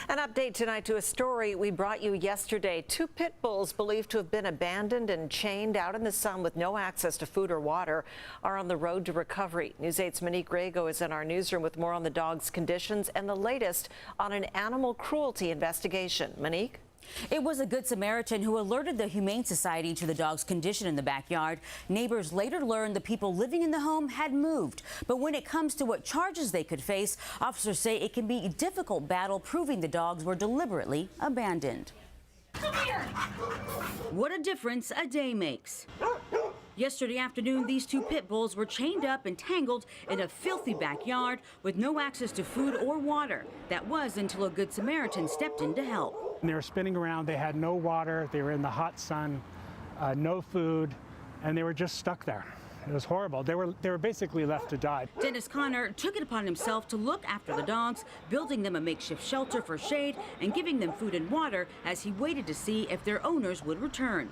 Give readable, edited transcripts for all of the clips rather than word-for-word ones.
An update tonight to a story we brought you yesterday. Two pit bulls believed to have been abandoned and chained out in the sun with no access to food or water are on the road to recovery. News 8's Monique Grego is in our newsroom with more on the dog's conditions and the latest on an animal cruelty investigation. Monique? It was a Good Samaritan who alerted the Humane Society to the dog's condition in the backyard. Neighbors later learned the people living in the home had moved. But when it comes to what charges they could face, officers say it can be a difficult battle proving the dogs were deliberately abandoned. Come here. What a difference a day makes. Yesterday afternoon, these two pit bulls were chained up and tangled in a filthy backyard with no access to food or water. That was until a Good Samaritan stepped in to help. They were spinning around. They had no water. They were in the hot sun, no food, and they were just stuck there. It was horrible. They were basically left to die. Dennis Connor took it upon himself to look after the dogs, building them a makeshift shelter for shade and giving them food and water as he waited to see if their owners would return.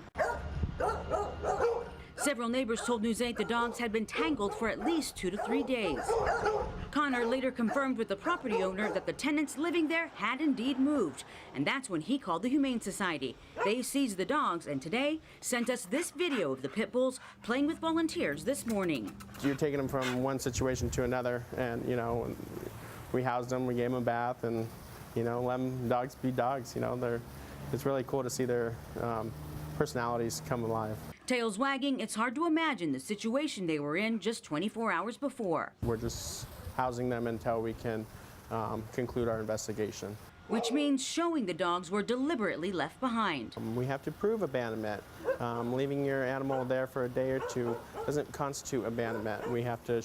Several neighbors told News 8 the dogs had been tangled for at least 2 to 3 days. Connor later confirmed with the property owner that the tenants living there had indeed moved, and that's when he called the Humane Society. They seized the dogs and today sent us this video of the pit bulls playing with volunteers this morning. You're taking them from one situation to another, and we housed them, we gave them a bath, and let them dogs be dogs. It's really cool to see their personalities come alive. Tails wagging, it's hard to imagine the situation they were in just 24 hours before. We're just housing them until we can conclude our investigation. Which means showing the dogs were deliberately left behind. We have to prove abandonment. Leaving your animal there for a day or two doesn't constitute abandonment. We have to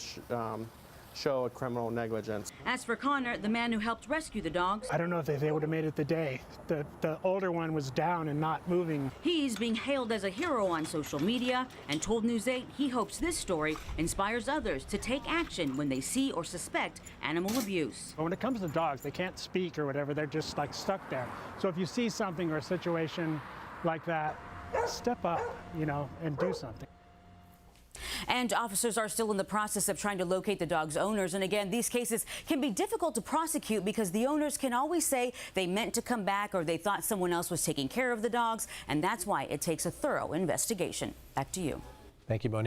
show a criminal negligence. As for Connor, the man who helped rescue the dogs, I don't know if they would have made it the day. The older one was down and not moving. He's being hailed as a hero on social media and told News 8 he hopes this story inspires others to take action when they see or suspect animal abuse. But when it comes to dogs, they can't speak or whatever. They're just like stuck there. So if you see something or a situation like that, step up, and do something. And officers are still in the process of trying to locate the dog's owners. And again, these cases can be difficult to prosecute because the owners can always say they meant to come back or they thought someone else was taking care of the dogs. And that's why it takes a thorough investigation. Back to you. Thank you, Monique.